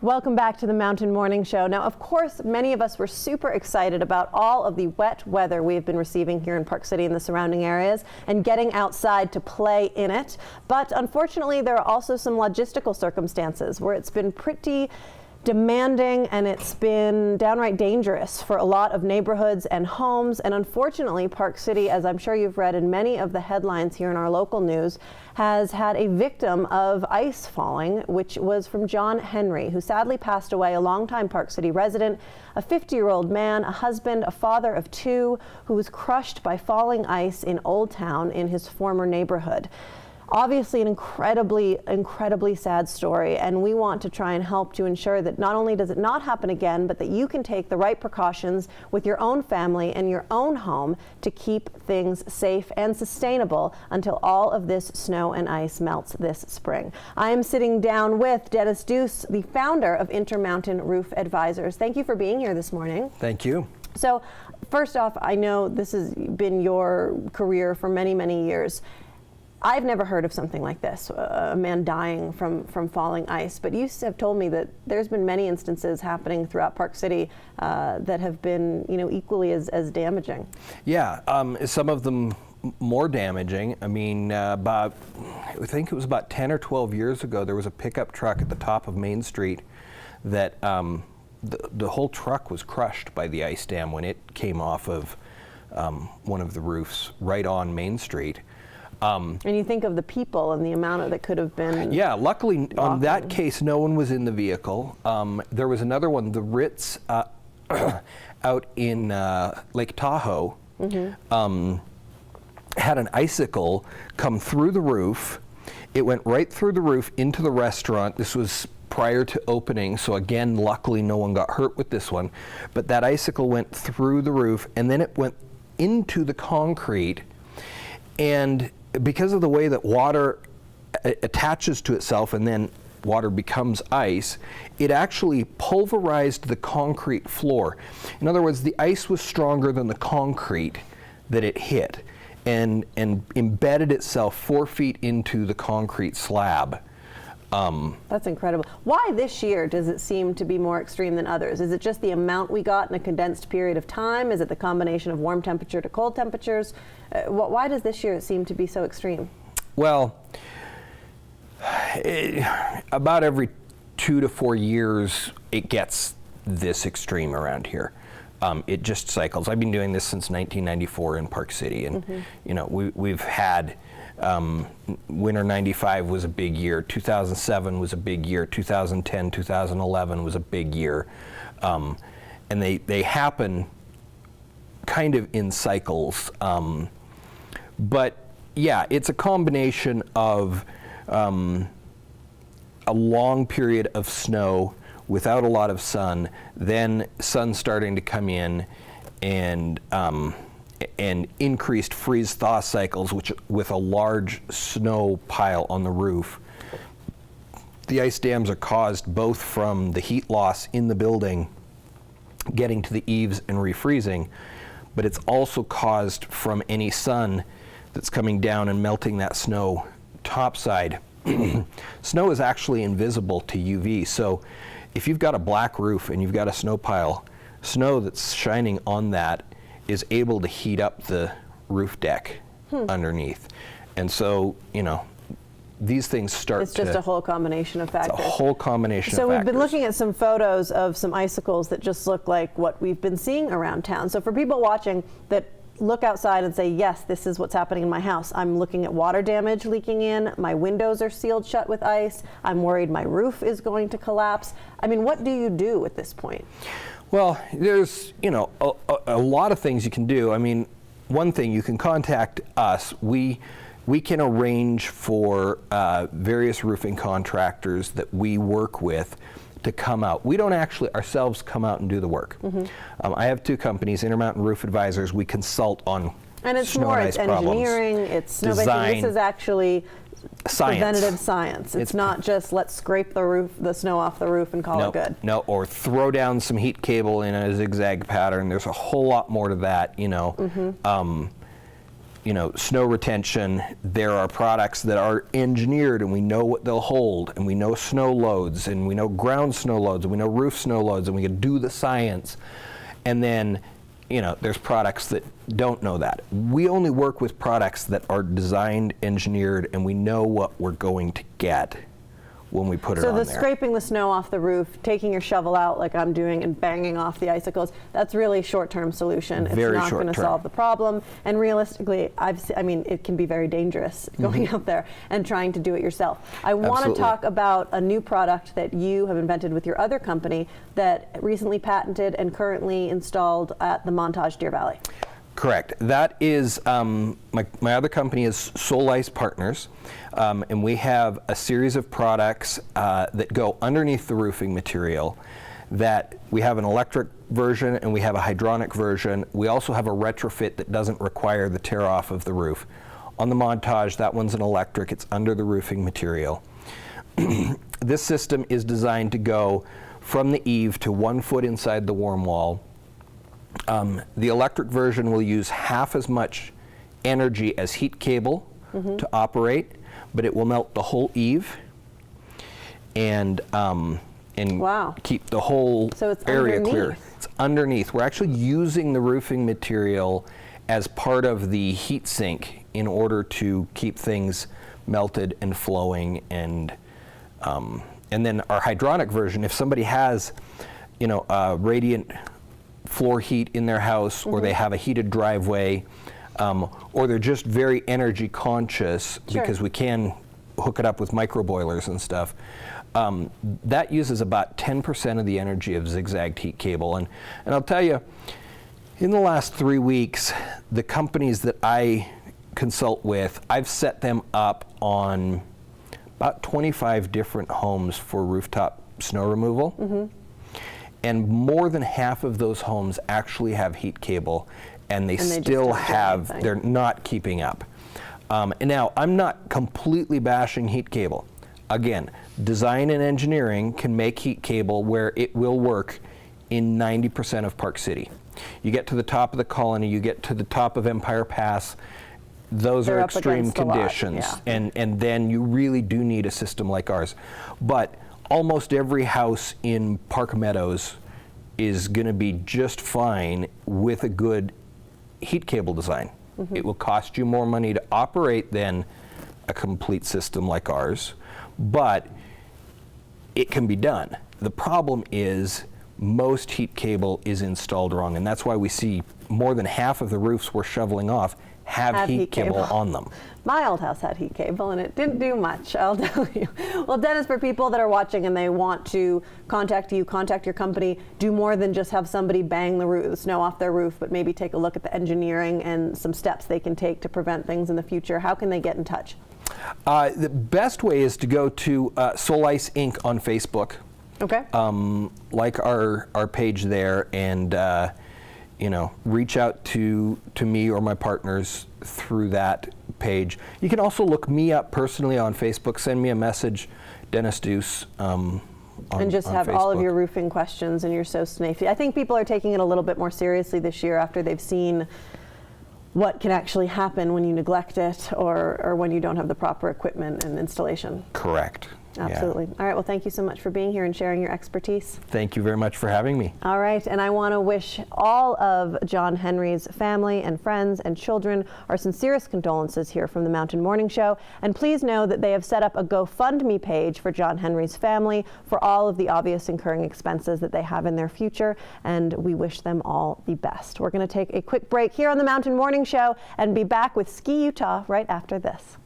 Welcome back to the Mountain Morning Show. Now, of course, many of us were super excited about all of the wet weather we've been receiving here in Park City and the surrounding areas and getting outside to play in it. But unfortunately, there are also some logistical circumstances where it's been pretty demanding and it's been downright dangerous for a lot of neighborhoods and homes. And unfortunately, Park City, as I'm sure you've read in many of the headlines here in our local news, has had a victim of ice falling, which was from John Henry, who sadly passed away, a longtime Park City resident, a 50-year-old man, a husband, a father of two, who was crushed by falling ice in Old Town in his former neighborhood. Obviously an incredibly sad story, and we want to try and help to ensure that not only does it not happen again, but that you can take the right precautions with your own family and your own home to keep things safe and sustainable until all of this snow and ice melts this spring. I am sitting down with Dennis Duce, the founder of Intermountain Roof Advisors. Thank you for being here this morning. Thank you. So first off, I know this has been your career for many, many years. I've never heard of something like this, a man dying from falling ice, but you have told me that there's been many instances happening throughout Park City that have been, equally as damaging. Yeah, some of them more damaging. I mean, I think it was about 10 or 12 years ago, there was a pickup truck at the top of Main Street that the whole truck was crushed by the ice dam when it came off of one of the roofs right on Main Street. And you think of the people and the amount that could have been. Yeah, luckily walking. On that case, no one was in the vehicle. There was another one, the Ritz out in Lake Tahoe, had an icicle come through the roof. It went right through the roof into the restaurant. This was prior to opening, so again, luckily no one got hurt with this one. But that icicle went through the roof, and then it went into the concrete. And because of the way that water attaches to itself and then water becomes ice, it actually pulverized the concrete floor. In other words, the ice was stronger than the concrete that it hit and embedded itself 4 feet into the concrete slab. That's incredible. Why this year does it seem to be more extreme than others? Is it just the amount we got in a condensed period of time? Is it the combination of warm temperature to cold temperatures? Why does this year seem to be so extreme? Well, about every 2 to 4 years, it gets this extreme around here. It just cycles. I've been doing this since 1994 in Park City, and we've had winter 95 was a big year, 2007 was a big year, 2010, 2011 was a big year, and they happen kind of in cycles, but yeah, it's a combination of a long period of snow without a lot of sun, then sun starting to come in, and increased freeze-thaw cycles, which with a large snow pile on the roof. The ice dams are caused both from the heat loss in the building getting to the eaves and refreezing, but it's also caused from any sun that's coming down and melting that snow topside. Snow is actually invisible to UV, so if you've got a black roof and you've got a snow pile, snow that's shining on that is able to heat up the roof deck underneath. And so, these things start It's just a whole combination of factors. It's a whole combination of factors. So we've been looking at some photos of some icicles that just look like what we've been seeing around town. So for people watching that look outside and say, yes, this is what's happening in my house. I'm looking at water damage leaking in. My windows are sealed shut with ice. I'm worried my roof is going to collapse. I mean, what do you do at this point? Well, there's, a lot of things you can do. I mean, one thing, you can contact us. We can arrange for various roofing contractors that we work with to come out. We don't actually ourselves come out and do the work. I have two companies, Intermountain Roof Advisors. We consult on and it's snow more, and ice it's problems. Engineering, it's design. This is actually science. Preventative science. It's not just let's scrape the snow off the roof and call it good. No, or throw down some heat cable in a zigzag pattern. There's a whole lot more to that, snow retention. There are products that are engineered and we know what they'll hold, and we know snow loads, and we know ground snow loads, and we know roof snow loads, and we can do the science. And then, there's products that don't know that. We only work with products that are designed, engineered, and we know what we're going to get when we put it on there. So the scraping the snow off the roof, taking your shovel out like I'm doing and banging off the icicles, that's really short-term solution. Very it's not going to short-term. solve the problem. And realistically, it can be very dangerous going out there and trying to do it yourself. I want to Absolutely. talk about a new product that you have invented with your other company that recently patented and currently installed at the Montage Deer Valley. Correct. That is, my other company is Soul Ice Partners, and we have a series of products that go underneath the roofing material. That we have an electric version and we have a hydronic version. We also have a retrofit that doesn't require the tear off of the roof. On the Montage, that one's an electric. It's under the roofing material. This system is designed to go from the eave to 1 foot inside the warm wall. The electric version will use half as much energy as heat cable to operate, but it will melt the whole eave and Wow. keep the whole So it's area clear. underneath. It's underneath. We're actually using the roofing material as part of the heat sink in order to keep things melted and flowing, and then our hydronic version, if somebody has radiant floor heat in their house, or they have a heated driveway, or they're just very energy conscious, Sure. because we can hook it up with micro boilers and stuff. That uses about 10% of the energy of zigzagged heat cable. And I'll tell you, in the last 3 weeks, the companies that I consult with, I've set them up on about 25 different homes for rooftop snow removal. And more than half of those homes actually have heat cable, and they just still don't do have, anything. they're not keeping up. And now, I'm not completely bashing heat cable. Again, design and engineering can make heat cable where it will work in 90% of Park City. You get to the top of the Colony, you get to the top of Empire Pass, those They're are up extreme against a lot, conditions. yeah. And then you really do need a system like ours. But almost every house in Park Meadows is going to be just fine with a good heat cable design. It will cost you more money to operate than a complete system like ours, but it can be done. The problem is most heat cable is installed wrong, and that's why we see more than half of the roofs we're shoveling off have heat cable on them. My old house had heat cable and it didn't do much, I'll tell you. Well, Dennis, for people that are watching and they want to contact you, contact your company, do more than just have somebody bang the snow off their roof, but maybe take a look at the engineering and some steps they can take to prevent things in the future. How can they get in touch? The best way is to go to Soul Ice Inc. on Facebook. Okay. Like our page there, and reach out to me or my partners through that page. You can also look me up personally on Facebook. Send me a message, Dennis Duce. And just have all of Facebook. your roofing questions and you're so snafy. I think people are taking it a little bit more seriously this year after they've seen what can actually happen when you neglect it or when you don't have the proper equipment and installation. Correct. Absolutely. Yeah. All right. Well, thank you so much for being here and sharing your expertise. Thank you very much for having me. All right. And I want to wish all of John Henry's family and friends and children our sincerest condolences here from the Mountain Morning Show. And please know that they have set up a GoFundMe page for John Henry's family for all of the obvious incurring expenses that they have in their future. And we wish them all the best. We're going to take a quick break here on the Mountain Morning Show and be back with Ski Utah right after this.